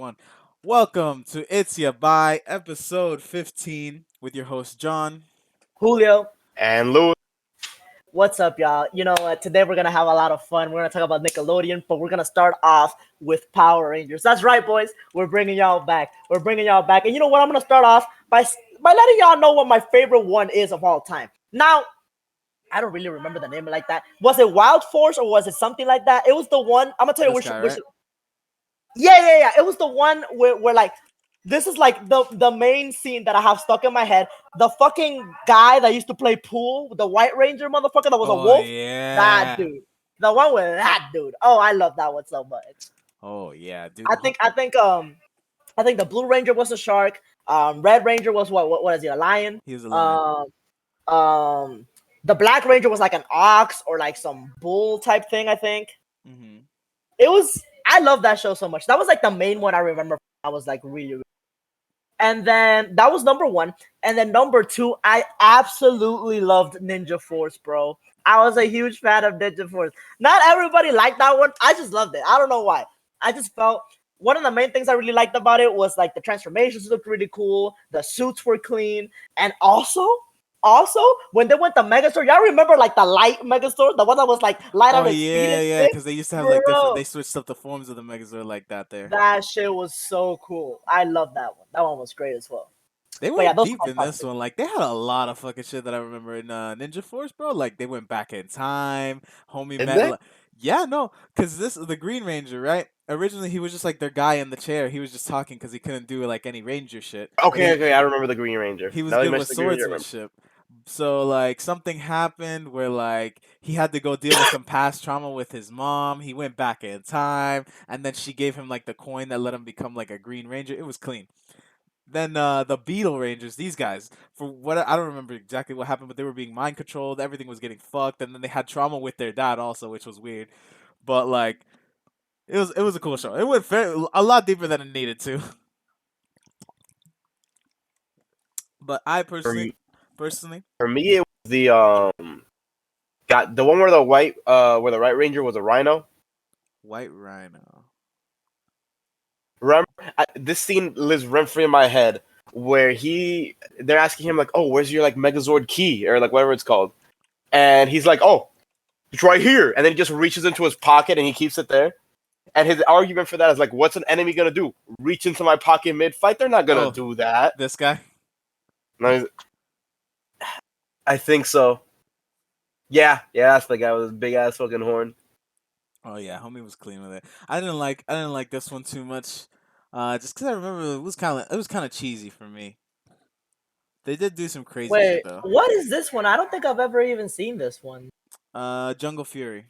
one. Welcome to It's Yabai, episode 15, with your host John. Julio, And Louis. what's up, y'all? Today we're gonna have a lot of fun. We're gonna talk about Nickelodeon, but we're gonna start off with Power Rangers. That's right, boys. We're bringing y'all back. And you know what? I'm gonna start off by letting y'all know what my favorite one is of all time. Now, I don't really remember the name like that. Was it Wild Force or was it something like that? It was the one. I'm gonna tell you This which. guy, which right? Yeah. It was the one where like this is like the main scene that I have stuck in my head. The fucking guy that used to play pool, the White Ranger motherfucker that was a Oh wolf. That yeah. dude. The one with that dude. Oh, I love that one so much. Oh yeah, dude. I think the Blue Ranger was a shark. Red Ranger was what is he, a lion? He was a lion. Um the Black Ranger was like an ox or like some bull type thing, I think. Mm-hmm. I love that show so much. That was like the main one I remember. I was like really. And then that was number one. And then number two, I absolutely loved Ninja Force, bro. I was a huge fan of Ninja Force. Not everybody liked that one. I just loved it. I don't know why. I just felt one of the main things I really liked about it was like the transformations looked really cool. The suits were clean. And also, when they went to Megastore, y'all remember like the light Megastore? The one that was like light Oh on its speed yeah, and yeah. shit? Because they used to have like different. Bro, They switched up the forms of the Megazord like that. There, that shit was so cool. I love that one. That one was great as well. they But yeah, went those deep are in my top this three. one. Like they had a lot of fucking shit that I remember in Ninja Force, bro. Like they went back in time. Homie Did met. they? Yeah, no, because this is the Green Ranger, right? Originally, he was just like their guy in the chair. He was just talking because he couldn't do like any ranger shit, but Okay, I remember the Green Ranger. he was Now that you good with mentioned the Green Ranger, I remember. swordsmanship. So like something happened where like he had to go deal with some past trauma with his mom. He went back in time, and then she gave him like the coin that let him become like a Green Ranger. It was clean. Then the Beetle Rangers, these guys, for what I don't remember exactly what happened, but they were being mind controlled. Everything was getting fucked, and then they had trauma with their dad also, which was weird. But like it was a cool show. It went a lot deeper than it needed to. But I For, personally, for me, it was the got the one where where the White Ranger was a rhino. White Rhino. Remember, this scene lives rent free in my head where they're asking him like, "Oh, where's your like Megazord key or like whatever it's called?" And he's like, "Oh, it's right here," and then he just reaches into his pocket and he keeps it there. And his argument for that is like, "What's an enemy gonna do? Reach into my pocket mid fight? They're not gonna Oh, do that." this guy. No, I think so. Yeah, that's the guy with his big ass fucking horn. Oh yeah, homie was clean with it. I didn't like this one too much. Just cause I remember it was kind of cheesy for me. They did do some crazy shit Wait, though. what is this one? I don't think I've ever even seen this one. Jungle Fury.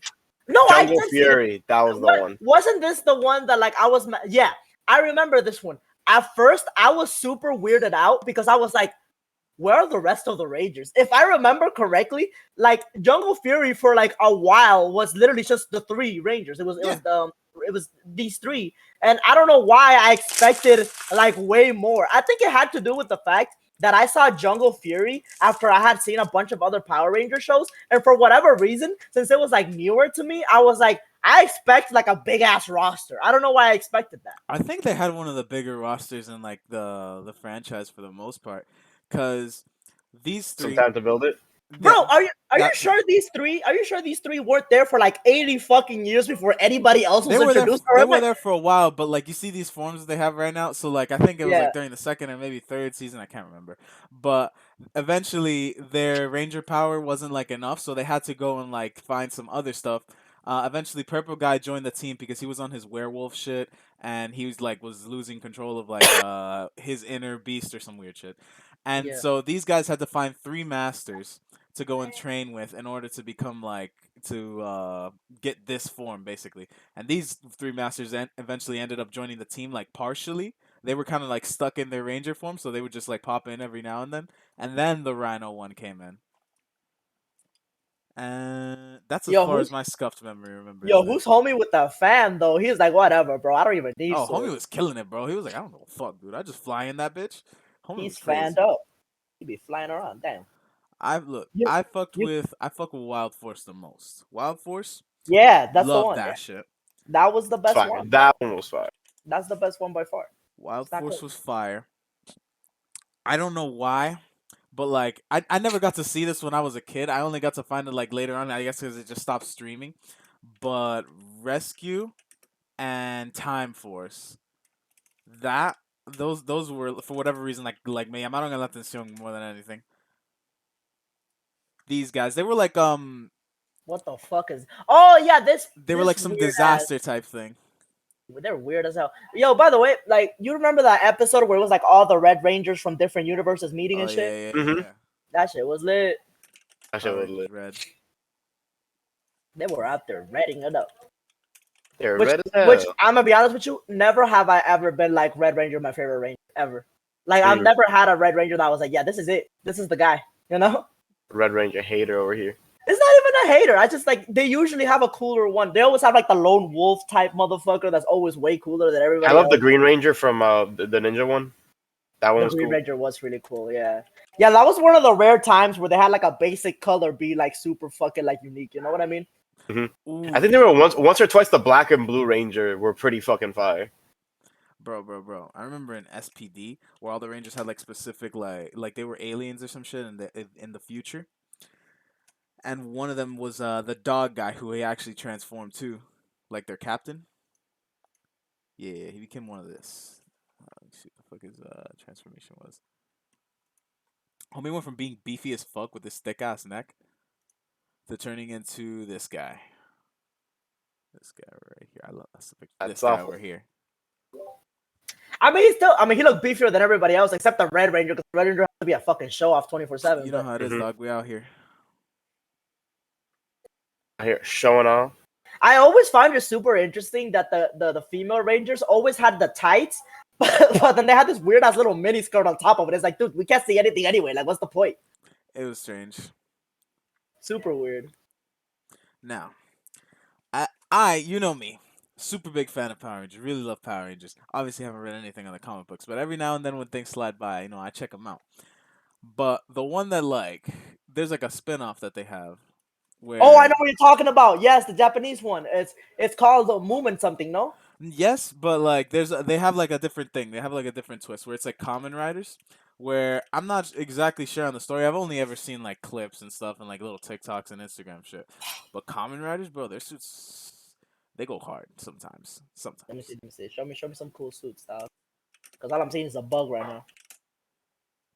No, I Jungle did see it. Fury, that was the What one. wasn't this the one that like I was? Yeah, I remember this one. At first, I was super weirded out because I was like, "Where are the rest of the Rangers?" If I remember correctly, like Jungle Fury for like a while was literally just the three Rangers. Yeah, It was these three, and I don't know why I expected like way more. I think it had to do with the fact that I saw Jungle Fury after I had seen a bunch of other Power Ranger shows, and for whatever reason, since it was like newer to me, I was like, I expect like a big ass roster. I don't know why I expected that. I think they had one of the bigger rosters in like the franchise for the most part, cause these Some three time to build it. that Bro, are you that sure these three? Are you sure these three weren't there for like 80 fucking years before anybody else they was were there. introduced? Or They am were I? there for a while, but like you see these forms they have right now. So like I think it was Yeah, like during the second or maybe third season. I can't remember, but eventually their Ranger power wasn't like enough, so they had to go and like find some other stuff. Eventually, Purple Guy joined the team because he was on his werewolf shit, and he was losing control of like his inner beast or some weird shit. And yeah. so these guys had to find three masters to go and train with in order to become like to get this form basically. And these three masters eventually ended up joining the team like partially. They were kind of like stuck in their ranger form, so they would just like pop in every now and then. And then the Rhino one came in. And that's as Yo, far as my scuffed memory remembers yo, there. who's homie with the fan though? He's like, whatever, bro. I don't even need Oh, homie swords. was killing it, bro. He was like, I don't know, fuck, dude. I just fly in that bitch. Homie was He's fanned crazy. up. He be flying around. Damn. I look, You, you, I fuck with Wild Force the most. Wild Force, yeah, that's the love one. Yeah, that shit. that was the It's best fire. one, bro. That one was fire. That's the best one by far. Wild It's not Force close. was fire. I don't know why, but like I never got to see this when I was a kid. I only got to find it like later on. I guess because it just stopped streaming. But Rescue and Time Force, that those were for whatever reason like me. I'm not gonna let this young more than anything. These guys, they were like What the fuck is? Oh yeah, this they were this like some weird ass. disaster type thing. They're weird as hell. Yo, by the way, like you remember that episode where it was like all the Red Rangers from different universes meeting Oh and shit? yeah, yeah, yeah, Mm-hmm. yeah. That shit was lit. That shit Power was Rangers lit. Red. They were out there redding it up. They're Which red as which hell. I'm gonna be honest with you, never have I ever been like Red Ranger my favorite Ranger ever. Like I've Mm. never had a Red Ranger that was like, yeah, this is it. This is the guy. You know? Red Ranger hater over here. It's not even a hater. I just like they usually have a cooler one. They always have like the lone wolf type motherfucker that's always way cooler than I everybody love the else. Green Ranger from the Ninja one. That one The was Green cool. Ranger was really cool, yeah. Yeah, that was one of the rare times where they had like a basic color be like super fucking like unique. You know what I mean? I Ooh, think there were once or twice the Black and Blue Ranger were pretty fucking fire. bro. I remember in SPD where all the Rangers had like specific like they were aliens or some shit in the future, and one of them was the dog guy who he actually transformed to, like their captain. Yeah, he became one of this. Let me see what the fuck his transformation was. Homie went from being beefy as fuck with his thick ass neck to turning into this guy. This guy right here. I love that's the picture. This That's guy awful. over here. I mean, he looked beefier than everybody else except the Red Ranger because the Red Ranger has to be a fucking show off 24/7. You know But how it is, Mm-hmm. dog. We out here. Here showing off. I always find it super interesting that the female Rangers always had the tights, but then they had this weird ass little mini skirt on top of it. It's like, dude, we can't see anything anyway. Like, what's the point? It was strange. Super weird. Now, I you know me, super big fan of Power Rangers. Really love Power Rangers. Obviously, haven't read anything on the comic books, but every now and then when things slide by, I check them out. But the one that like, there's like a spin-off that they have Oh, I where know what you're talking about. Yes, the Japanese one. It's called the Movement something. No. yes, but like they have like a different thing. They have like a different twist where it's like Common Riders, where I'm not exactly sure on the story. I've only ever seen like clips and stuff and like little TikToks and Instagram shit. But Common Riders, bro, their suits they go hard sometimes. Let me see. Sometimes. Let me see. Show me some cool suits, dog. Because all I'm seeing is a bug right now.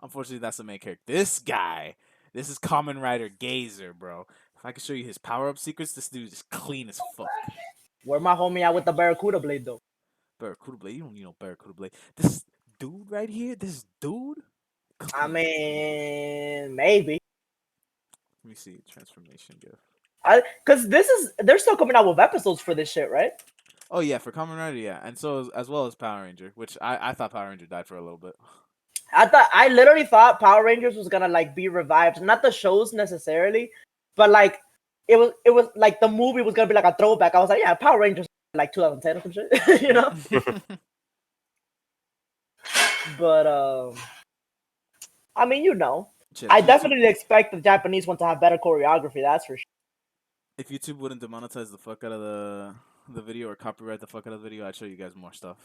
Unfortunately, that's the main character. This guy, this is Common Rider Gazer, bro. If I could show you his power up secrets, this dude is clean as fuck. Where my homie at with the Barracuda blade though? Barracuda Blade, you don't need no Barracuda Blade. This dude right here, this dude, I clean. mean, maybe. Let me see transformation gift. Because they're still coming out with episodes for this shit, right? Oh yeah, for Kamen Rider, yeah, and so as well as Power Ranger, which I thought Power Ranger died for a little bit. I literally thought Power Rangers was gonna like be revived, not the shows necessarily, but like it was like the movie was gonna be like a throwback. I was like, yeah, Power Rangers like 2010 or some shit, you know. But I mean, Shit, I if YouTube, definitely expect the Japanese one to have better choreography. That's for sure. if YouTube wouldn't demonetize the fuck out of the video or copyright the fuck out of the video, I'd show you guys more stuff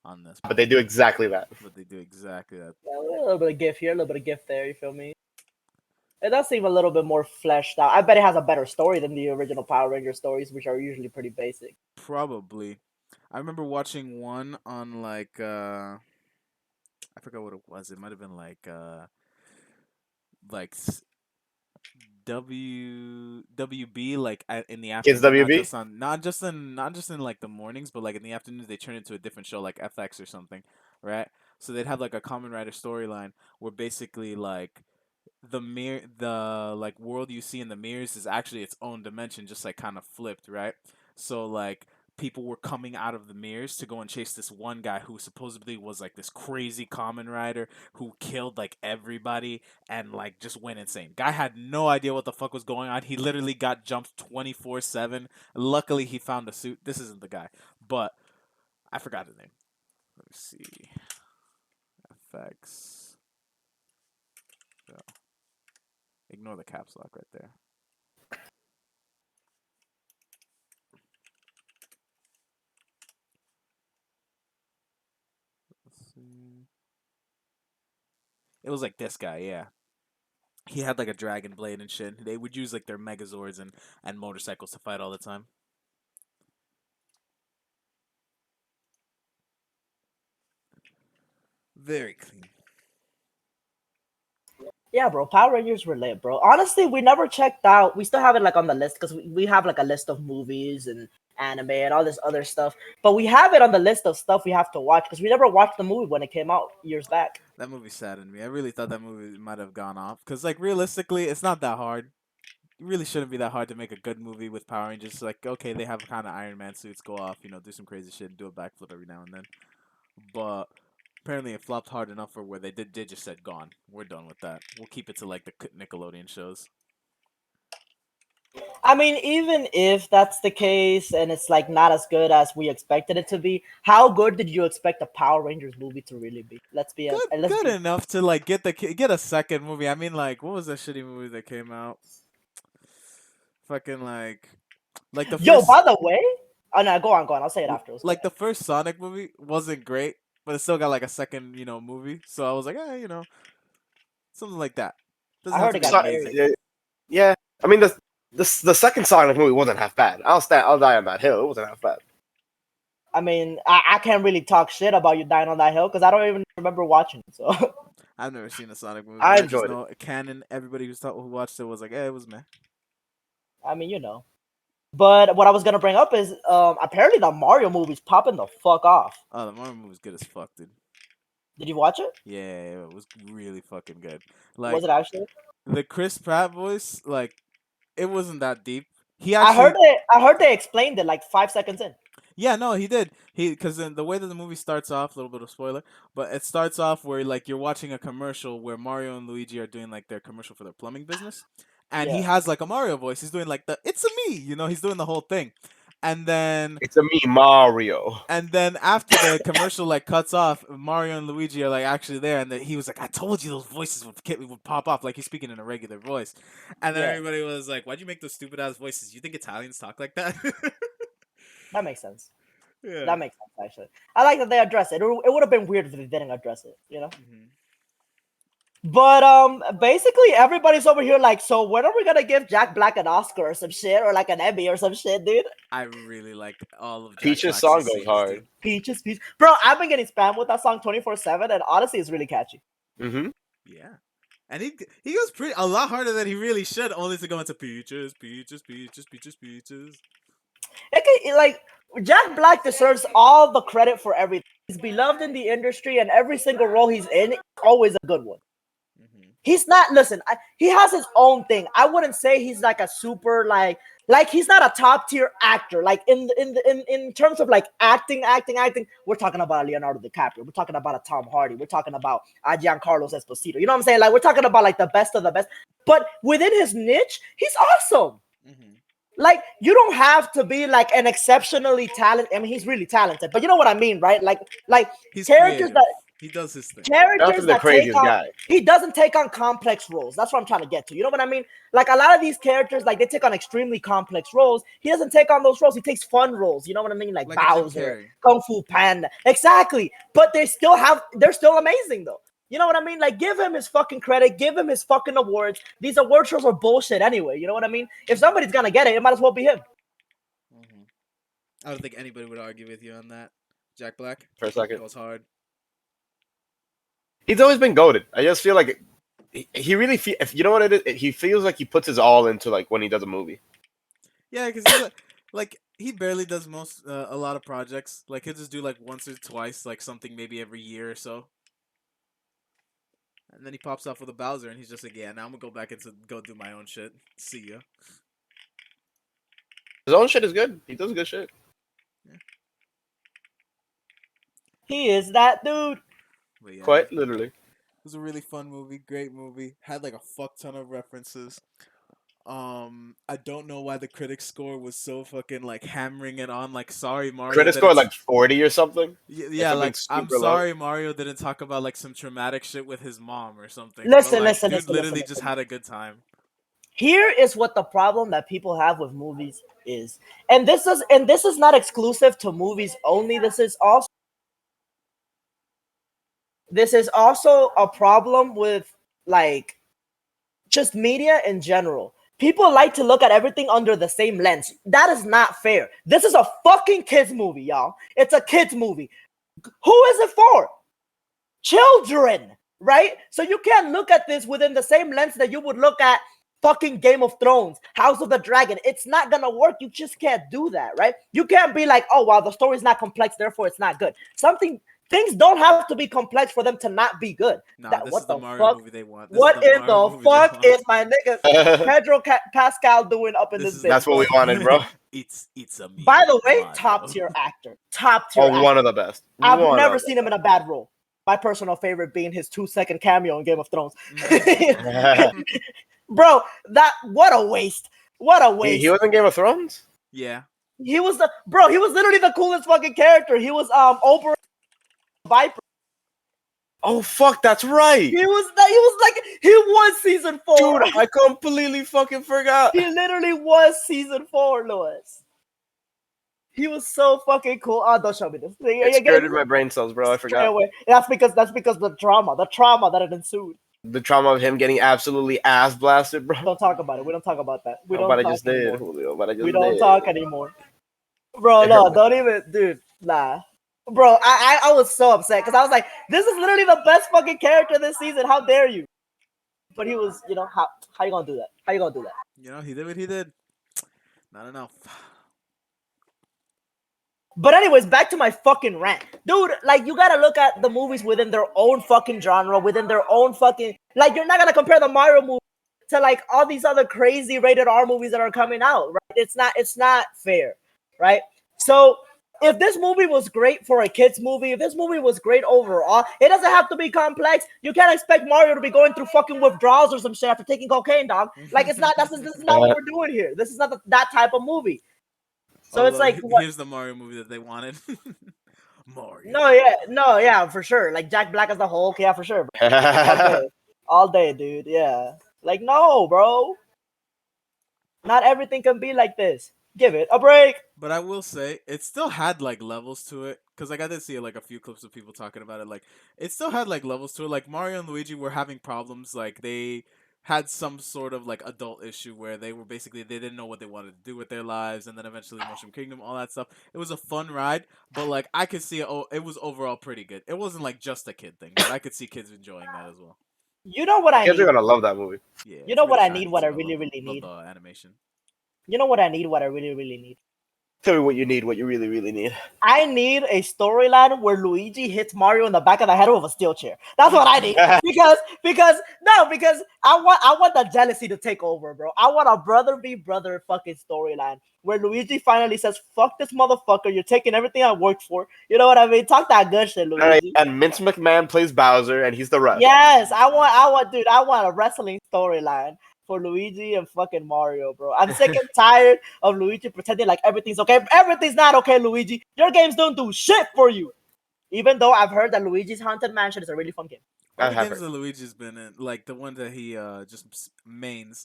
on this. But they do exactly that. But they do exactly that. Yeah, a little bit of GIF here, a little bit of GIF there. You feel me? It does seem a little bit more fleshed out. I bet it has a better story than the original Power Ranger stories, which are usually pretty basic. Probably. I remember watching one on like I forgot what it was. It might have been like WB like in the Kids afternoon, WB. not just in like the mornings, but like in the afternoons they turn into a different show like FX or something, right? So they'd have like a Common Rider storyline where basically like the like world you see in the mirrors is actually its own dimension, just like kind of flipped, right? So like people were coming out of the mirrors to go and chase this one guy who supposedly was like this crazy common rider who killed like everybody and like just went insane. Guy had no idea what the fuck was going on. He literally got jumped 24/7. Luckily he found a suit. This isn't the guy, but I forgot his name. Let me see. FX. So, ignore the caps lock right there. Let's see. It was like this guy, yeah. He had like a dragon blade and shit. They would use like their Megazords and motorcycles to fight all the time. Very clean. Yeah, bro. Power Rangers were lit, bro. Honestly, we never checked out. We still have it like on the list because we have like a list of movies and anime and all this other stuff. But we have it on the list of stuff we have to watch because we never watched the movie when it came out years back. That movie saddened me. I really thought that movie might have gone off because, like, realistically, it's not that hard. It really shouldn't be that hard to make a good movie with Power Rangers. Like, okay, they have kind of Iron Man suits, go off, do some crazy shit, and do a backflip every now and then. But apparently, it flopped hard enough for where they just said, "Gone. We're done with that. We'll keep it to like the Nickelodeon shows." I mean, even if that's the case and it's like not as good as we expected it to be, how good did you expect a Power Rangers movie to really be? Let's be Good, let's good be. enough to like get a second movie. I mean, like, what was that shitty movie that came out? Fucking like the Yo, first by the way, oh no, go on, go on. I'll say it afterwards. Go like ahead. the first Sonic movie wasn't great, but it still got like a second, movie. So I was like, something like that. Doesn't I have heard to it be got amazing. buried. Yeah, I mean the second Sonic movie wasn't half bad. I'll die on that hill. It wasn't half bad. I mean, I can't really talk shit about you dying on that hill because I don't even remember watching it. So, I've never seen a Sonic movie, but I I just enjoyed it. know canon. Everybody who watched it was like, it was meh. I mean, But what I was gonna bring up is, apparently the Mario movie's popping the fuck off. Oh, the Mario movie was good as fuck, dude. Did you watch it? Yeah, it was really fucking good. Was Like it actually? the Chris Pratt voice, like it wasn't that deep. He I heard actually, it. I heard they explained it like 5 seconds in. yeah, no, he did. Because in the way that the movie starts off, a little bit of spoiler, but it starts off where like you're watching a commercial where Mario and Luigi are doing like their commercial for their plumbing business, and he Yeah. has like a Mario voice. He's doing like the "It's a me," he's doing the whole thing, and then It's a me, Mario. after the commercial like cuts off, Mario and Luigi are like actually there, and he was like, "I told you those voices would pop off," like he's speaking in a regular voice, and then Yeah. everybody was like, "Why'd you make those stupid ass voices? You think Italians talk like that?" That makes sense. Yeah. That makes sense actually. I like that they address it. It would have been weird if they didn't address it. Hmm. But basically everybody's over here like, so when are we gonna give Jack Black an Oscar or some shit or like an Emmy or some shit, dude? I really like all of Jack Peach's Black's song goes scenes, hard. dude. Peaches, bro. I've been getting spammed with that song 24/7, and honestly, it's really catchy. Mm-hmm. Yeah. And he goes pretty a lot harder than he really should, only to go into peaches, peaches, peaches, peaches, peaches. Like Jack Black deserves all the credit for everything. He's beloved in the industry, and every single role he's in is always a good one. Hmm. He's not. Listen, he has his own thing. I wouldn't say he's like a super like he's not a top tier actor. Like in terms of like acting. We're talking about a Leonardo DiCaprio. We're talking about a Tom Hardy. We're talking about a Giancarlo Esposito. You know what I'm saying? Like we're talking about like the best of the best. But within his niche, he's awesome. Hmm. Like you don't have to be like an exceptionally talented. I mean, he's really talented, but you know what I mean, right? Like He's characters creative. that He does his thing. I don't characters think the that take craziest on. guy. He doesn't take on complex roles. That's what I'm trying to get to. You know what I mean? Like a lot of these characters, like they take on extremely complex roles. He doesn't take on those roles. He takes fun roles. You know what I mean? Like Like a Jim Bowser, Carrey. Kung Fu Panda. Exactly. But they're still amazing though. You know what I mean? Like, give him his fucking credit. Give him his fucking awards. These award shows are bullshit anyway. You know what I mean? If somebody's gonna get it, it might as well be him. Hmm. I don't think anybody would argue with you on that. Jack Black For a second. goes hard. He's always been goated. I just feel like he really if you know what it is, he feels like he puts his all into like when he does a movie. Yeah, because like he barely does a lot of projects. Like he'll just do like once or twice, like something maybe every year or so. And then he pops off with a Bowser, and he's just like, "Yeah, now I'm gonna go back and go do my own shit. See ya." His own shit is good. He does good shit. He is that dude. But yeah, Quite it literally. was a really fun movie, great movie. Had like a fuck ton of references. I don't know why the critics score was so fucking like hammering it on. Like, sorry Mario, Credit score like 40 or something. yeah, something like I'm super low. sorry Mario didn't talk about like some traumatic shit with his mom or something. Listen, but, like, listen, dude listen, literally listen, just listen. had a good time. Here is what the problem that people have with movies is, and this is not exclusive to movies only. This is also this is also a problem with like just media in general. People like to look at everything under the same lens. That is not fair. This is a fucking kids movie, y'all. It's a kids movie. Who is it for? Children, right? So you can't look at this within the same lens that you would look at fucking Game of Thrones, House of the Dragon. It's not gonna work. You just can't do that, right? You can't be like, oh, well, the story's not complex, therefore it's not good. Things don't have to be complex for them to not be good. Nah, this What is the the Mario fuck? movie they want. This What is the in Mario the movie they fuck want. is my nigga Pedro Pascal doing up in this bitch? That's what we wanted, bro. It's a me. By the way, Mario. top tier actor. Top tier Oh, actor. one of the best. I've One never of seen him in a bad role. My personal favorite being his 2-second cameo in Game of Thrones. the Bro, what a waste. What a waste. He was in Game of Thrones? Yeah. He was literally the coolest fucking character. He was Oberyn Viper. Oh, fuck, that's right. He was season 4. Dude, I completely fucking forgot. He literally was season 4, Louis. He was so fucking cool. Oh, don't show me this. It skirted my brain cells, bro. I forgot. Away. That's because the trauma that it ensued. The trauma of him getting absolutely ass blasted, bro. Don't talk about it. We don't talk about that. We Oh, don't but I talk just anymore. did, Julio. But I just We don't did. talk anymore. Bro, no, don't even, dude, nah. Bro, I was so upset because I was like, this is literally the best fucking character this season. How dare you? But he was, how you gonna do that? How you gonna do that? He did what he did. Not enough. But anyways, back to my fucking rant. Dude, like, you gotta look at the movies within their own fucking genre, within their own fucking, like, you're not gonna compare the Mario movie to like all these other crazy rated R movies that are coming out, right? It's not fair, right? So if this movie was great for a kids movie, if this movie was great overall, it doesn't have to be complex. You can't expect Mario to be going through fucking withdrawals or some shit after taking cocaine, dog. Like, this is not what we're doing here. This is not that type of movie. So it's like, what? Here's the Mario movie that they wanted. Mario. No, yeah, for sure. Like Jack Black as the Hulk, yeah, for sure. Bro. All day, dude. Yeah. Like, no, bro. Not everything can be like this. Give it a break. But I will say, it still had like levels to it. Because like I did see like a few clips of people talking about it. Like, it still had like levels to it. Like Mario and Luigi were having problems. Like they had some sort of like adult issue where they didn't know what they wanted to do with their lives, and then eventually Mushroom Kingdom, all that stuff. It was a fun ride, but like I could see it was overall pretty good. It wasn't like just a kid thing, but I could see kids enjoying that as well. You know what I Kids need? are gonna love that movie. Yeah. You know what I shiny need? What I too. really love need? the animation. You know what I need? What I really need? Tell me what you need. What you really, really need. I need a storyline where Luigi hits Mario in the back of the head with a steel chair. That's what I need. because I want the jealousy to take over, bro. I want a brother v brother fucking storyline where Luigi finally says, "Fuck this motherfucker! You're taking everything I worked for." You know what I mean? Talk that good shit, Luigi. All right, and Vince McMahon plays Bowser, and he's the ref. Yes, I want a wrestling storyline for Luigi and fucking Mario, bro. I'm sick and tired of Luigi pretending like everything's okay. Everything's not okay, Luigi. Your games don't do shit for you. Even though I've heard that Luigi's Haunted Mansion is a really fun game. All I the have games heard. that Luigi's been in, like the ones that he just mains,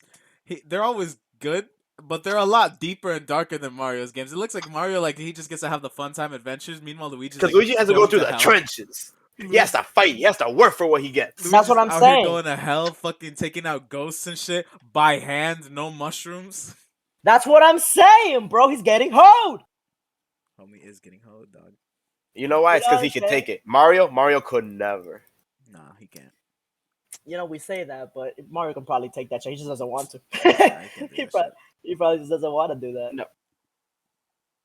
they're always good, but they're a lot deeper and darker than Mario's games. It looks like Mario, like he just gets to have the fun time adventures. Meanwhile, Luigi's Because like, Luigi has to go going through the hell. trenches. He has to fight. He has to work for what he gets. Luigi's That's what I'm out saying. Here going to hell, fucking taking out ghosts and shit by hand, no mushrooms. That's what I'm saying, bro. He's getting hoed. Homie is getting hoed, dog. You know why? It's because he You know can what I'm take it. Mario could never. Nah, he can't. You know, we say that, but Mario can probably take that shit. He just doesn't want to. Nah, he can't do that He probably just doesn't want to do that. No.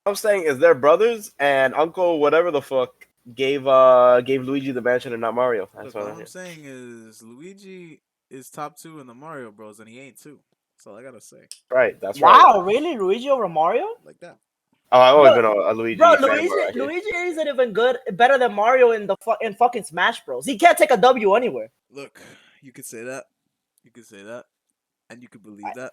I'm saying is their brothers and uncle whatever the fuck gave Luigi the mansion and not Mario. That's Look, what what I'm I'm saying. saying is Luigi is top 2 in the Mario Bros, and he ain't 2. That's all I gotta say. Right, that's right. Wow, really? Luigi over Mario? Like that. Oh, I've always Bro, been a Luigi Bro, fan. Luigi, Luigi isn't even good, better than Mario in fucking Smash Bros. He can't take a W anywhere. Look, you could say that. You could say that. And you could believe that.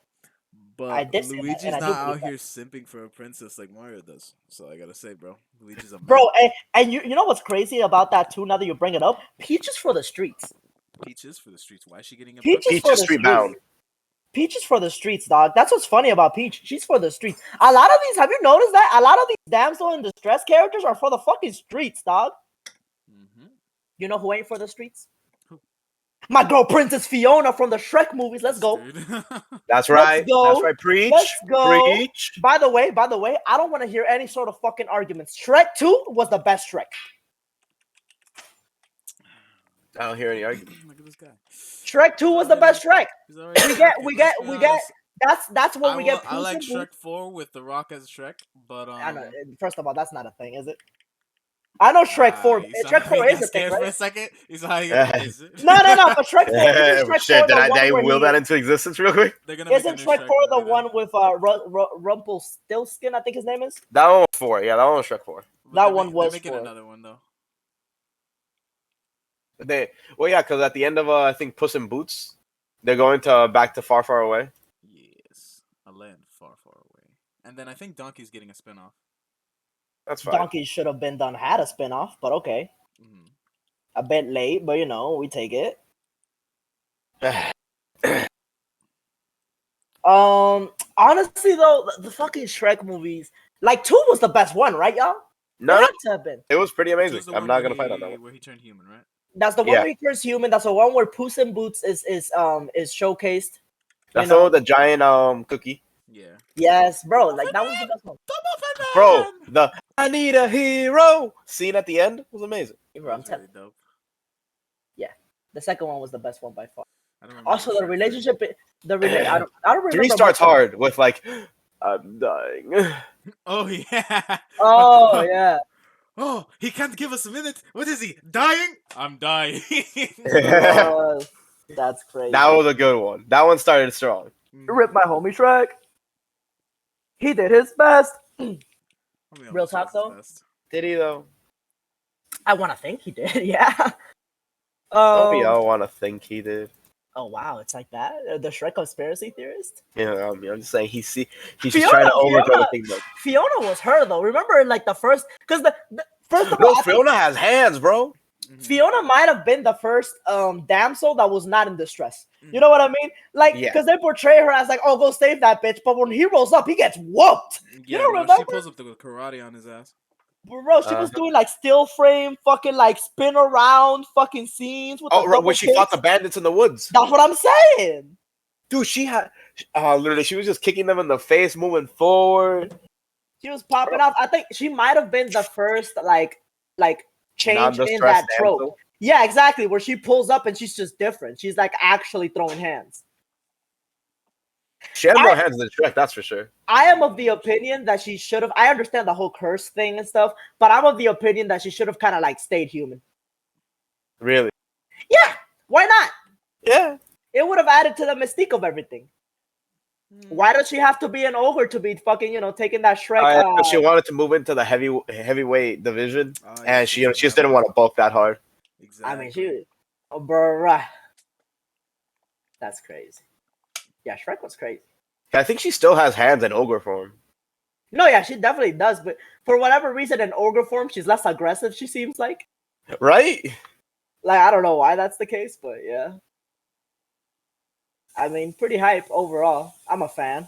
I But did say that, Luigi's and I do not out believe that. here simping for a princess like Mario does. So I gotta say, bro. Luigi's a man. Bro, and you know what's crazy about that too, now that you bring it up? Peach is for the streets. Peach is for the streets. Why is she getting a Peach is Peach for is the street streets. bound. Peach is for the streets, dog. That's what's funny about Peach. She's for the streets. A lot of these, have you noticed that? A lot of these damsel in distress characters are for the fucking streets, dog. Mm-hmm. You know who ain't for the streets? Who? My girl Princess Fiona from the Shrek movies. Let's go. Dude. That's Let's right. go. That's right. Preach. Let's go. Preach. By the way, I don't want to hear any sort of fucking arguments. Shrek 2 was the best Shrek. I don't hear any argument. Look at this guy. Shrek 2 was the best Shrek. We get. That's when we get. I like Shrek 4 with The Rock as Shrek, but I know, first of all, that's not a thing, is it? I know Shrek 4. Shrek 4 is a thing, right? For a second. He's like, is it? No. But Shrek 4. Shrek Shit, 4 did the I one where will that into existence real quick? They're gonna Isn't Shrek 4 the one with Rumpelstiltskin? I think his name is. That one was 4. Yeah, that one was Shrek 4. That one was They're making 4. another one though. Because at the end of I think Puss in Boots, they're going to back to Far Far Away. Yes, a land far, far away. And then I think Donkey's getting a spinoff. That's fine. Donkey should have been done had a spinoff, but okay. Mm-hmm. A bit late, but we take it. Honestly though, the fucking Shrek movies, like 2 was the best one, right, y'all? No, It had to have been. it was pretty amazing. The I'm one not where gonna fight on that one. Where he turned human, right? That's the one where he turns human. That's the one where Puss in Boots is showcased. That's the one with the giant cookie. Yeah. Yes, bro. Like that was the best one. Bro, the I need a hero scene at the end was amazing. Bro, I'm That's really dope. the second one was the best one by far. I don't remember Also, the Shrek three. relationship, I don't remember. 3 starts hard with like, I'm dying. Oh yeah. Oh yeah. Oh, he can't give us a minute. What is he? Dying? I'm dying. That's crazy. That was a good one. That one started strong. Rip my homie Shrek. He did his best. Real talk though. Did he though? I want to think he did. Yeah. Don't we all want to think he did? Oh wow, it's like that. The Shrek conspiracy theorist. Yeah, I'm just saying he's just trying to overthrow the kingdom. Fiona was her though. Remember in like the first, because the first of No, all, Fiona has hands, bro. Fiona might have been the first damsel that was not in distress. You know what I mean? Like, because they portray her as like, oh, go save that bitch. But when he rolls up, he gets whooped. Yeah, you don't bro, remember? She pulls up the karate on his ass. Bro, she was doing like still frame, fucking like spin around fucking scenes. With When she fought the bandits in the woods. That's what I'm saying. Dude, she had literally, she was just kicking them in the face, moving forward. She was popping off. I think she might have been the first like change in that trope. Damsel. Yeah, exactly. Where she pulls up and she's just different. She's like actually throwing hands. She had more hands than Shrek, that's for sure. I am of the opinion that she should have. I understand the whole curse thing and stuff, but I'm of the opinion that she should have kind of like stayed human. Really? Yeah, why not? Yeah. It would have added to the mystique of everything. Why does she have to be an ogre to be fucking, taking that Shrek? She wanted to move into the heavyweight division, and she just didn't want to bulk that hard. Exactly. I mean, she, bruh, that's crazy. Yeah, Shrek was crazy. I think she still has hands in ogre form. No, yeah, she definitely does, but for whatever reason, in ogre form, she's less aggressive. She seems like, right? Like, I don't know why that's the case, but yeah. I mean, pretty hype overall. I'm a fan.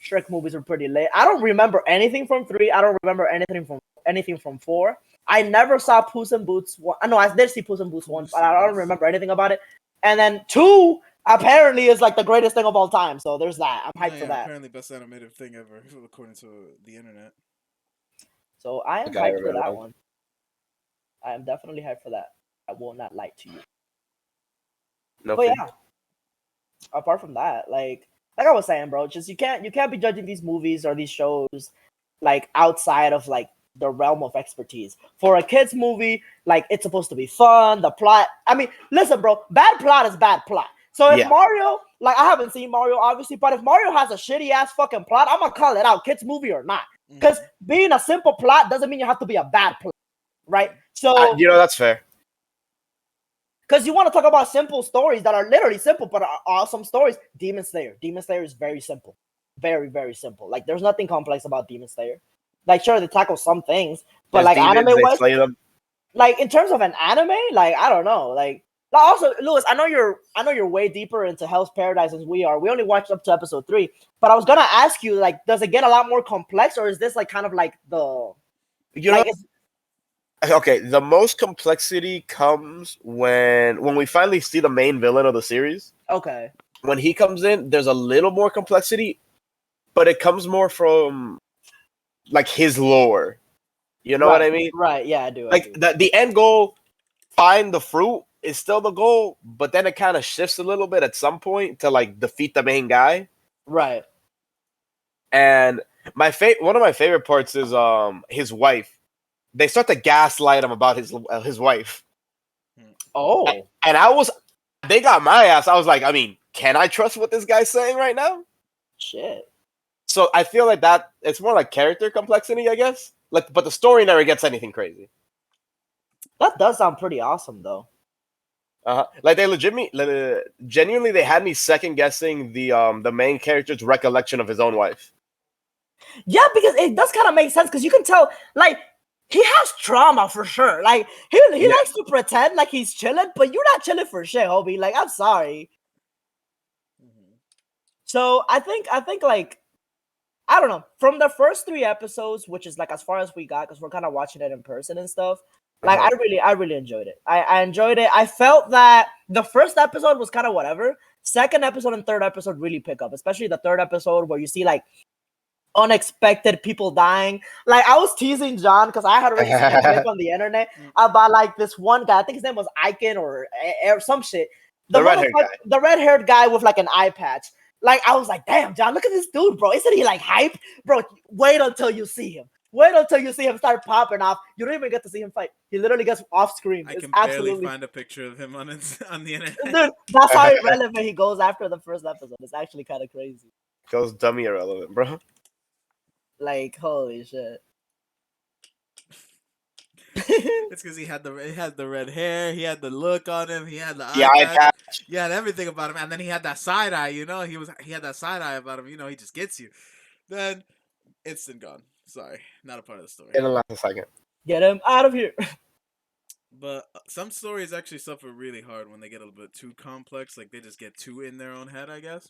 Shrek movies were pretty lit. I don't remember anything from 3. I don't remember anything from 4. I never saw Puss in Boots. No, I did see Puss in Boots once, but I don't remember anything about it. And then 2 apparently is like the greatest thing of all time. So there's that. I'm hyped for that. Apparently, best animated thing ever, according to the internet. So I am hyped for that one. I am definitely hyped for that. I will not lie to you. No, but yeah. Apart from that, like I was saying, bro, just you can't be judging these movies or these shows like outside of like the realm of expertise. For a kids movie, like it's supposed to be fun. The plot. I mean, listen, bro, bad plot is bad plot. So if Mario, like I haven't seen Mario obviously, but if Mario has a shitty ass fucking plot, I'm gonna call it out, kids movie or not. Because being a simple plot doesn't mean you have to be a bad plot, right? So that's fair. Because you want to talk about simple stories that are literally simple, but are awesome stories. Demon Slayer. Demon Slayer is very simple. Very, very simple. Like, there's nothing complex about Demon Slayer. Like, sure, they tackle some things, but like anime-wise, like in terms of an anime, like I don't know. Like, also, Lewis, I know you're way deeper into Hell's Paradise as we are. We only watched up to episode 3, but I was gonna ask you, like, does it get a lot more complex, or is this like kind of like the, Okay, the most complexity comes when we finally see the main villain of the series. Okay. When he comes in, there's a little more complexity, but it comes more from like his lore. You know what Right. I mean? Right. Yeah, I do. Like the end goal, find the fruit is still the goal, but then it kind of shifts a little bit at some point to like defeat the main guy. Right. And one of my favorite parts is his wife. They start to gaslight him about his wife. Oh And they got my ass. I was like, I mean, can I trust what this guy's saying right now? shit. So I feel like that it's more like character complexity, I guess. Like, but the story never gets anything crazy. That does sound pretty awesome, though. Like they genuinely, they had me second guessing the main character's recollection of his own wife. Yeah, because it does kind of make sense because you can tell, like, he has trauma for sure. Like, he likes to pretend like he's chilling, but you're not chilling for shit, homie. Like, I'm sorry. So I think like, I don't know, from the first 3 episodes, which is like as far as we got, because we're kind of watching it in person and stuff. Like, I really enjoyed it. I enjoyed it. I felt that the first episode was kind of whatever. Second episode and third episode really pick up, especially the third episode where you see like unexpected people dying. Like, I was teasing John because I had already seen a clip on the internet about like this one guy. I think his name was Icon or some shit. The red haired guy with like an eye patch. Like, I was like, damn, John, look at this dude, bro. Isn't he like hype? Bro, wait until you see him. Wait until you see him start popping off. You don't even get to see him fight. He literally gets off screen. I can barely find a picture of him on the internet. Dude, that's how irrelevant he goes after the first episode. It's actually kind of crazy. Goes dummy irrelevant, bro. Like, holy shit. It's because he had the red hair, he had the look on him, he had the eye patch. He had everything about him, and then he had that side eye. You know, he had that side eye about him. You know, he just gets you. Then instant gone. Sorry, not a part of the story. In the last second. Get him out of here. But some stories actually suffer really hard when they get a little bit too complex. Like, they just get too in their own head, I guess.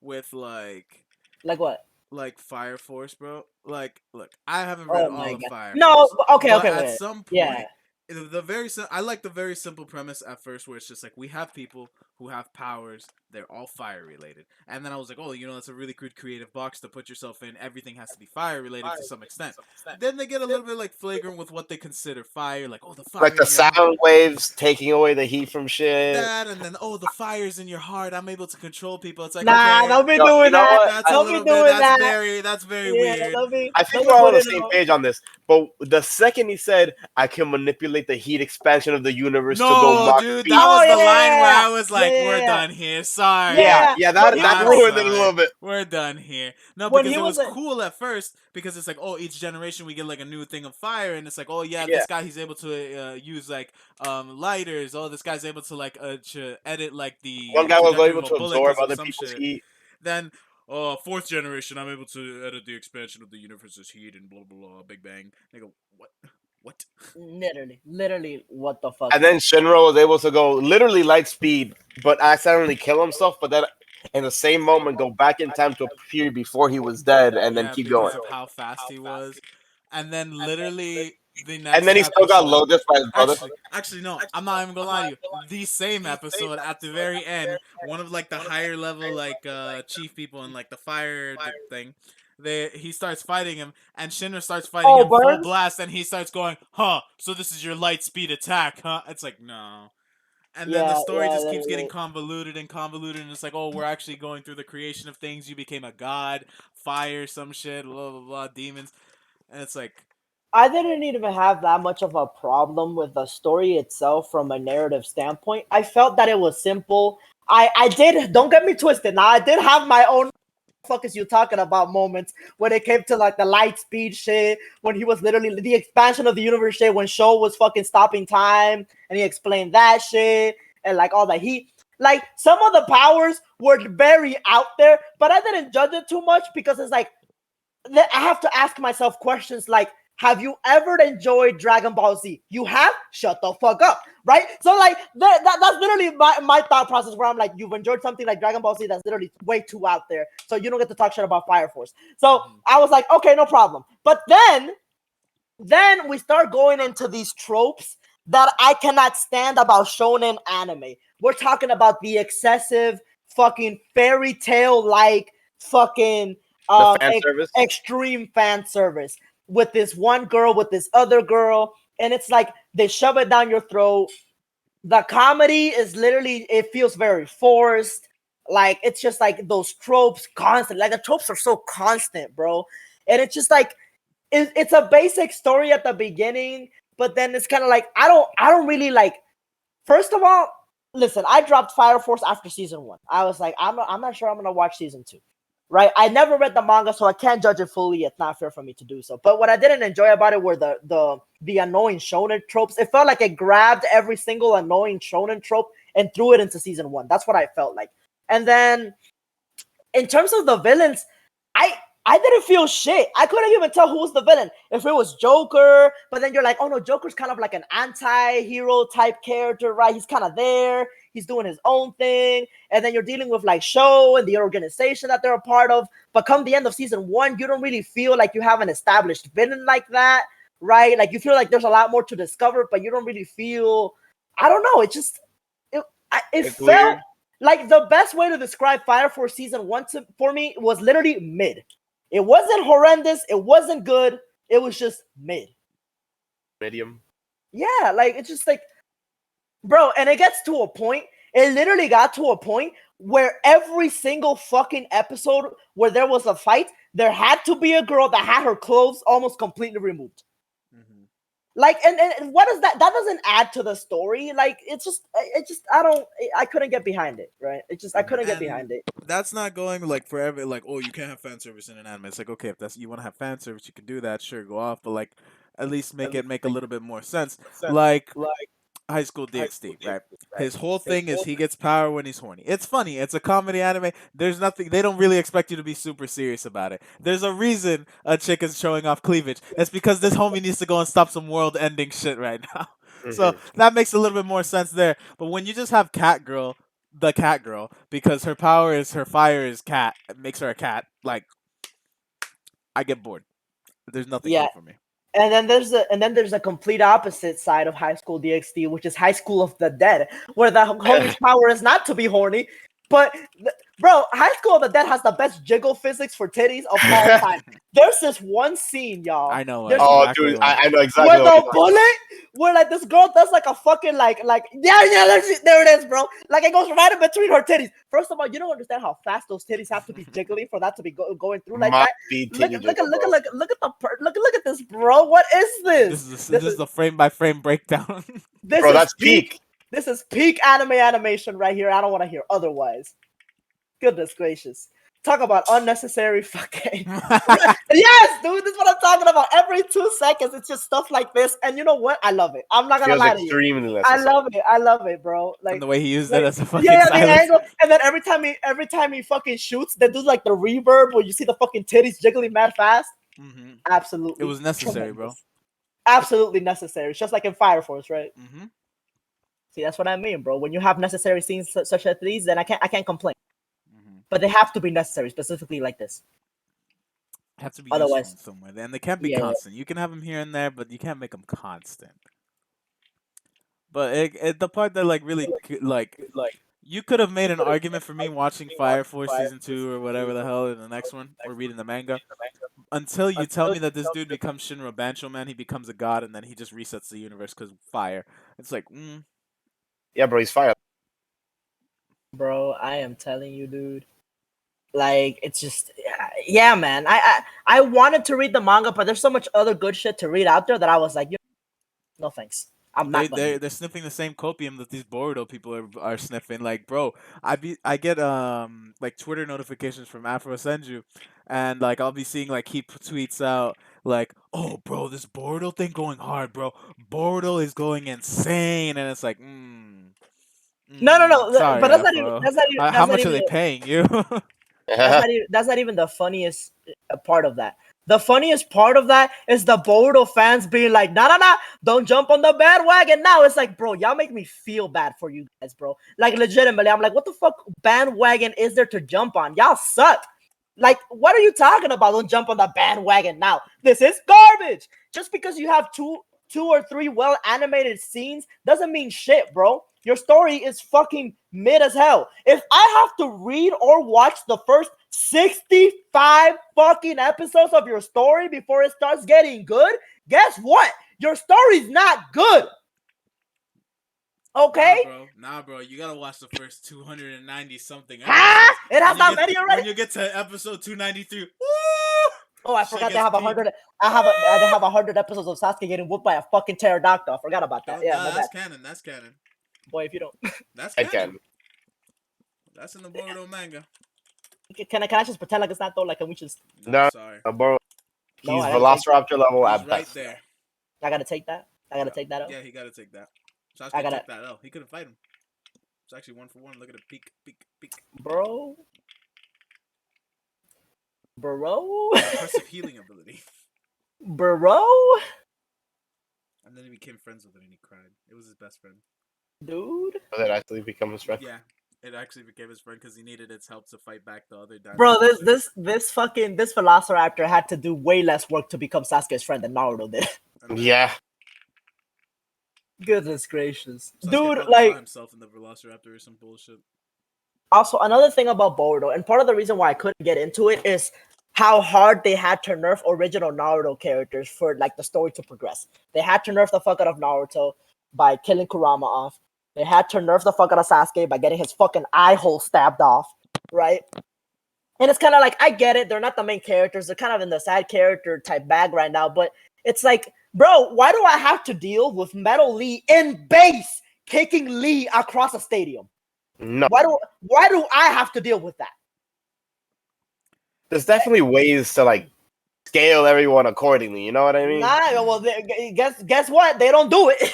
With like what? Like Fire Force, bro. Like, look, I haven't read all of Fire Force. No, okay. At some point, I like the very simple premise at first, where it's just like, we have people who have powers, they're all fire related, and then I was like, oh, you know, that's a really good creative box to put yourself in. Everything has to be fire related to some extent. Then they get a little bit like flagrant with what they consider fire, like, oh, the fire, like the sound waves taking away the heat from shit. That, and then, oh, the fire's in your heart, I'm able to control people. It's like, nah, okay, don't be doing that. That's a little bit. That's very weird. I think we're all on the same page on this. But the second he said, I can manipulate the heat expansion of the universe to go Mach dude, that was the line where I was like, we're done here. Sorry. Yeah, that ruined it a little bit. We're done here. No, because it was cool at first, because it's like, oh, each generation we get like a new thing of fire, and it's like, oh yeah, this guy, he's able to use like lighters. Oh, this guy's able to like to edit like the one guy was able to absorb other people's heat. Then fourth generation, I'm able to edit the expansion of the universe's heat and blah blah blah, Big Bang. They go, what? Literally, what the fuck? And then Shinra was able to go literally light speed, but accidentally kill himself, but then in the same moment go back in time to appear before he was dead, and then keep going. Of how fast he was, and then literally the next. And then he still got loaded by his brother. Actually, no, I'm not even gonna lie to you. The same episode at the very end, one of like the higher level like chief people in like the fire thing. He starts fighting him, and Shinra starts fighting him full blast, and he starts going, huh, so this is your light speed attack, huh? It's like, no. And then the story just keeps getting convoluted, and it's like, oh, we're actually going through the creation of things. You became a god, fire, some shit, blah, blah, blah, demons. And it's like, I didn't even have that much of a problem with the story itself from a narrative standpoint. I felt that it was simple. I did, don't get me twisted, now I did have my own fuck is you talking about moments when it came to like the light speed shit, when he was literally the expansion of the universe shit, when Sho was fucking stopping time and he explained that shit and like all that heat. Like, some of the powers were very out there, but I didn't judge it too much because it's like, I have to ask myself questions like, have you ever enjoyed Dragon Ball Z? You have? Shut the fuck up, right? So like that's literally my thought process where I'm like, you've enjoyed something like Dragon Ball Z that's literally way too out there, so you don't get to talk shit about Fire Force. So I was like, okay, no problem. But then then we start going into these tropes that I cannot stand about shonen anime. We're talking about the excessive fucking fairy tale like fucking The fan service. extreme fan service with this one girl with this other girl, and it's like they shove it down your throat. The comedy is literally, it feels very forced. Like it's just like those tropes constant. Like the tropes are so constant, bro. And it's just like it's a basic story at the beginning, but then it's kind of like I don't really like. First of all, listen, I dropped Fire Force after season 1. I was like, I'm not sure I'm gonna watch season 2. Right? I never read the manga, so I can't judge it fully. It's not fair for me to do so. But what I didn't enjoy about it were the annoying shonen tropes. It felt like it grabbed every single annoying shonen trope and threw it into season 1. That's what I felt like. And then in terms of the villains, I didn't feel shit. I couldn't even tell who was the villain. If it was Joker, but then you're like, oh no, Joker's kind of like an anti-hero type character, right? He's kind of there. He's doing his own thing. And then you're dealing with like Show and the organization that they're a part of. But come the end of season 1, you don't really feel like you have an established villain like that, right? Like you feel like there's a lot more to discover, but you don't really feel, I don't know. It felt weird. like the best way to describe Fire Force season 1 for me was literally mid. It wasn't horrendous. It wasn't good. It was just mid. Medium. Yeah, like it's just like, bro, and it gets to a point. It literally got to a point where every single fucking episode where there was a fight, there had to be a girl that had her clothes almost completely removed. Like, and what is that? That doesn't add to the story. Like, it just, I couldn't get behind it, right? I couldn't get behind it. That's not going like forever. Like, oh, you can't have fan service in an anime. It's like, okay, if that's you want to have fan service, you can do that. Sure, go off, but like, at least make it make a little bit more sense. Like High School DxD, right? His whole thing is he gets power when he's horny. It's funny. It's a comedy anime. There's nothing. They don't really expect you to be super serious about it. There's a reason a chick is showing off cleavage. It's because this homie needs to go and stop some world-ending shit right now. So that makes a little bit more sense there. But when you just have the cat girl, because her power is her fire is cat, it makes her a cat. Like, I get bored. There's nothing here for me. And then there's a complete opposite side of High School DxD, which is High School of the Dead, where the homie's power is not to be horny, but bro, High School of the Dead has the best jiggle physics for titties of all time. There's this one scene, y'all. I know. Oh, exactly dude, I know exactly. Where the bullet, where like this girl does like a fucking like yeah, there it is, bro. Like it goes right in between her titties. First of all, you don't understand how fast those titties have to be jiggling for that to be going through like that. Look at this, bro. What is this? This is the frame by frame breakdown. Bro, that's peak. This is peak anime animation right here. I don't want to hear otherwise. Goodness gracious. Talk about unnecessary fucking. Yes, dude, this is what I'm talking about. Every 2 seconds, it's just stuff like this. And you know what? I love it. I'm not gonna lie to you. I love it, bro. Like and the way he used it as a fucking the angle. And then every time he fucking shoots, they do like the reverb where you see the fucking titties jiggling mad fast. Absolutely. It was necessary, tremendous. bro. Absolutely necessary. It's just like in Fire Force, right? See, that's what I mean, bro. When you have necessary scenes such as these, then I can't complain. But they have to be necessary, specifically like this. Have to be otherwise somewhere, and they can't be constant. Yeah. You can have them here and there, but you can't make them constant. But the part that like really like you could have made an argument for me watching Fire Force season 2 or whatever the hell in the next one or reading the manga until you tell me that this dude becomes Shinra Bancho Man. He becomes a god, and then he just resets the universe because fire. It's like, yeah, bro, he's fire. Bro, I am telling you, dude. Like, it's just, yeah, man. I wanted to read the manga, but there's so much other good shit to read out there that I was like, no thanks. I'm not. They're sniffing the same copium that these Boruto people are sniffing. Like, bro, I get like Twitter notifications from Afro Senju, and like I'll be seeing like he tweets out like, oh, bro, this Boruto thing going hard, bro. Boruto is going insane, and it's like, No. Sorry, but that's not even. How much are they paying you? That's not even the funniest part of that. The funniest part of that is the Boruto fans being like, nah, don't jump on the bandwagon now. It's like, bro, y'all make me feel bad for you guys, bro. Like, legitimately, I'm like, what the fuck bandwagon is there to jump on? Y'all suck. Like, what are you talking about? Don't jump on the bandwagon now. This is garbage. Just because you have two or three well animated scenes doesn't mean shit, bro. Your story is fucking mid as hell. If I have to read or watch the first 65 fucking episodes of your story before it starts getting good, guess what? Your story's not good. Okay? Nah, bro. You gotta watch the first 290 something Huh? episodes. It has that many When already? you get to episode 293, woo! Oh, I Shit forgot they gets have peak. 100. They have 100 episodes of Sasuke getting whooped by a fucking pterodactyl. I forgot about that. Yeah, my bad. That's canon. That's canon. Boy, if you don't, That's I canon. can. That's in the Boruto manga. can I just pretend like it's not though? Like, can we just? No, sorry. bro. No, He's I gotta take, Velociraptor level He's at right best. there. I gotta take that. I gotta take that out. Yeah, he gotta take that. I Sasuke gotta- took that L. He couldn't fight him. It's actually 1-for-1. Look at the peak. Bro. Impressive healing ability. Bro. And then he became friends with him and he cried. It was his best friend. Dude. Does it actually become his friend? Yeah, it actually became his friend because he needed its help to fight back the other dinosaurs. Bro, this Velociraptor had to do way less work to become Sasuke's friend than Naruto did. Yeah. Goodness gracious. Sasuke Dude, probably like, saw himself in the Velociraptor or some bullshit. also another thing about Boruto, and part of the reason why I couldn't get into it is how hard they had to nerf original Naruto characters for like the story to progress. They had to nerf the fuck out of Naruto by killing Kurama off. They had to nerf the fuck out of Sasuke by getting his fucking eye hole stabbed off, right? And it's kind of like, I get it, they're not the main characters, they're kind of in the side character type bag right now, but it's like, bro, why do I have to deal with Metal Lee in base kicking Lee across a stadium? No. Why do I have to deal with that? There's definitely ways to like scale everyone accordingly. You know what I mean? Nah, well, guess what? They don't do it.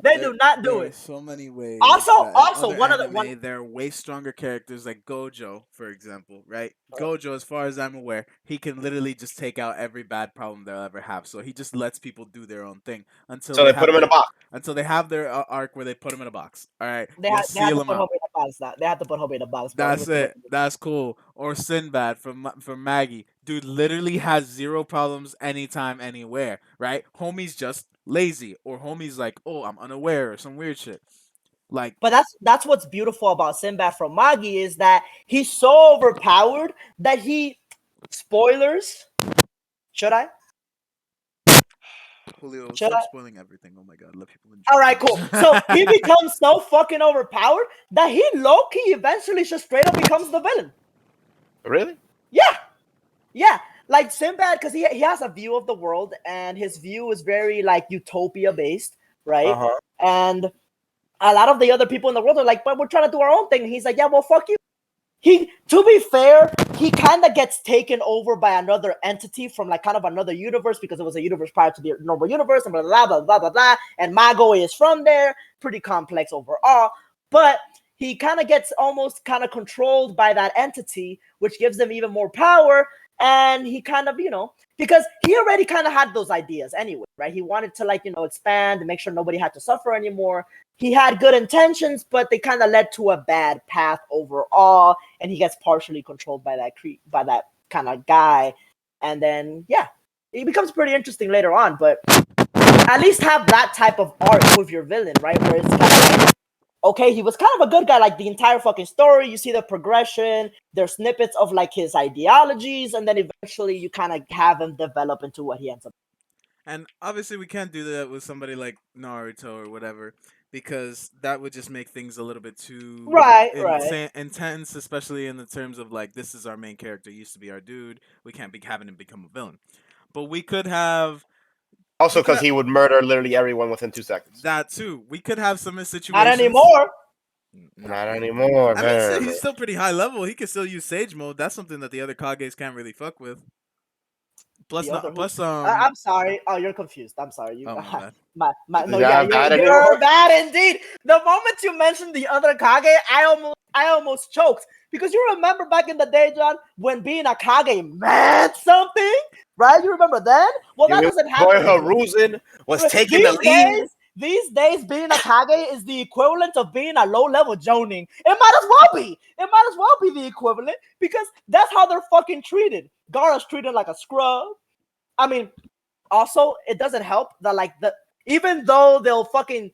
They do not do it. So many ways. Also, Other one of the anime, they're way stronger characters like Gojo, for example, right? Gojo, as far as I'm aware, he can literally just take out every bad problem they'll ever have. So he just lets people do their own thing until So they put him in a box. Until they have their arc where they put him in a box. All right, they we'll had seal to him put out. Homie in a box. They had to put Homie in a box. Bro. That's it. That's cool. Or Sinbad from Maggie. Dude literally has zero problems anytime, anywhere, right? Homie's just lazy. Or homie's like, oh, I'm unaware or some weird shit. Like, But that's what's beautiful about Sinbad from Magi is that he's so overpowered that he spoilers. Should I? Julio, Should stop I? spoiling everything. Oh my god, let people enjoy. All right, cool. So he becomes so fucking overpowered that he low-key eventually just straight up becomes the villain. Really? Yeah. Like Sinbad, because he has a view of the world, and his view is very like utopia based, right? Uh-huh. And a lot of the other people in the world are like, but we're trying to do our own thing. And he's like, yeah, well, fuck you. To be fair, he kind of gets taken over by another entity from like kind of another universe because it was a universe prior to the normal universe and blah, blah, blah, blah, blah, blah. And Mago is from there. Pretty complex overall. But he kind of gets almost kind of controlled by that entity, which gives him even more power. And he kind of, because he already kind of had those ideas anyway, right? He wanted to like, expand and make sure nobody had to suffer anymore. He had good intentions, but they kind of led to a bad path overall. And he gets partially controlled by that kind of guy. And then, yeah, it becomes pretty interesting later on, but at least have that type of arc with your villain, right? Where it's kind of like, okay, he was kind of a good guy, like the entire fucking story. You see the progression. There's snippets of like his ideologies, and then eventually you kind of have him develop into what he ends up. And obviously, we can't do that with somebody like Naruto or whatever, because that would just make things a little bit too Right. intense, especially in the terms of like, this is our main character, used to be our dude. We can't be having him become a villain, but we could have. Also, because he would murder literally everyone within 2 seconds. That too. We could have some situations. Not anymore. Not anymore, I man. mean, he's still pretty high level. He can still use Sage Mode. That's something that the other Kages can't really fuck with. Plus, I'm sorry. Oh, you're confused. I'm sorry. You. Oh, my bad. No, Yeah, you're bad indeed. The moment you mentioned the other Kage, I almost choked because you remember back in the day, John, when being a Kage meant something, right? You remember then? Well, that doesn't happen. Boy, Hiruzen was taking the lead. These days, being a Kage is the equivalent of being a low-level Jonin. It might as well be. It might as well be the equivalent because that's how they're fucking treated. Gaara's treated like a scrub. I mean, also, it doesn't help that even though they'll fucking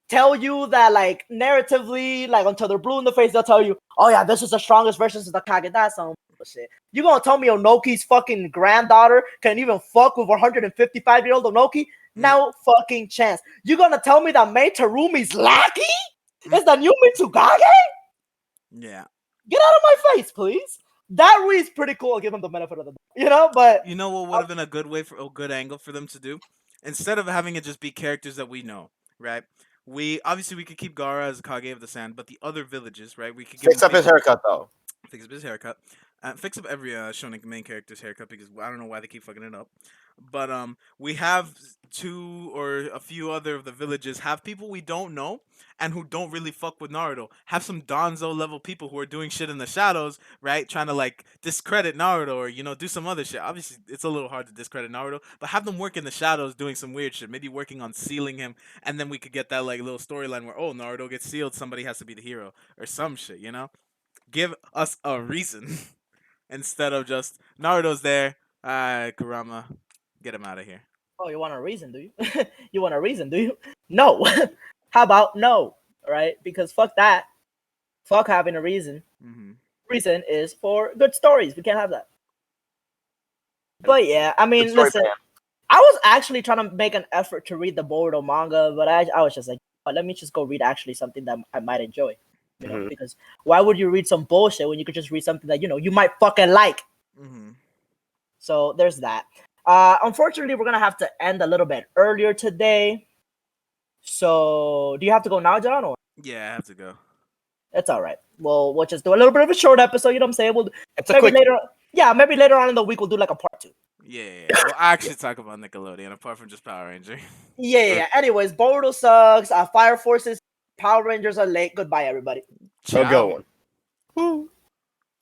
tell you that like narratively, like until they're blue in the face, they'll tell you, oh yeah, this is the strongest version of the Kage. That's some bullshit. You gonna tell me Onoki's fucking granddaughter can even fuck with 155-year-old Onoki? No fucking chance. You gonna tell me that Mei Terumi's lackey is the new Mitsugage? Yeah. Get out of my face, please. That reads pretty cool. I'll give him the benefit of the doubt, but You know what would have been a good angle for them to do? Instead of having it just be characters that we know, right? We could keep Gara as Kage of the Sand, but the other villages, right? We could give Fix them up his haircut though. fix up his haircut, fix up every Shonen main character's haircut because I don't know why they keep fucking it up. But we have two or a few other of the villages have people we don't know and who don't really fuck with Naruto. Have some Donzo level people who are doing shit in the shadows, right? Trying to like discredit Naruto or do some other shit. Obviously, it's a little hard to discredit Naruto, but have them work in the shadows doing some weird shit. Maybe working on sealing him, and then we could get that like little storyline where Naruto gets sealed, somebody has to be the hero or some shit. Give us a reason instead of just Naruto's there. Kurama, get him out of here. oh, you want a reason, do you? You want a reason, do you? No. How about no? Right? Because fuck that. Fuck having a reason. Mm-hmm. Reason is for good stories. We can't have that. But yeah, I mean, Good story, listen. man. I was actually trying to make an effort to read the Boruto manga, but I was just like, let me just go read actually something that I might enjoy. Because why would you read some bullshit when you could just read something that you might fucking like? Mm-hmm. So there's that. Unfortunately, we're gonna have to end a little bit earlier today. So do you have to go now, John? Or Yeah, I have to go. it's all right. Well, we'll just do a little bit of a short episode. You know what I'm saying? It's a quick. Maybe later on in the week we'll do like a part 2. Yeah. We'll actually talk about Nickelodeon apart from just Power Ranger. Yeah. Anyways, Boruto sucks. Fire Forces, Power Rangers are late. Goodbye, everybody. A good Ciao. one. Woo.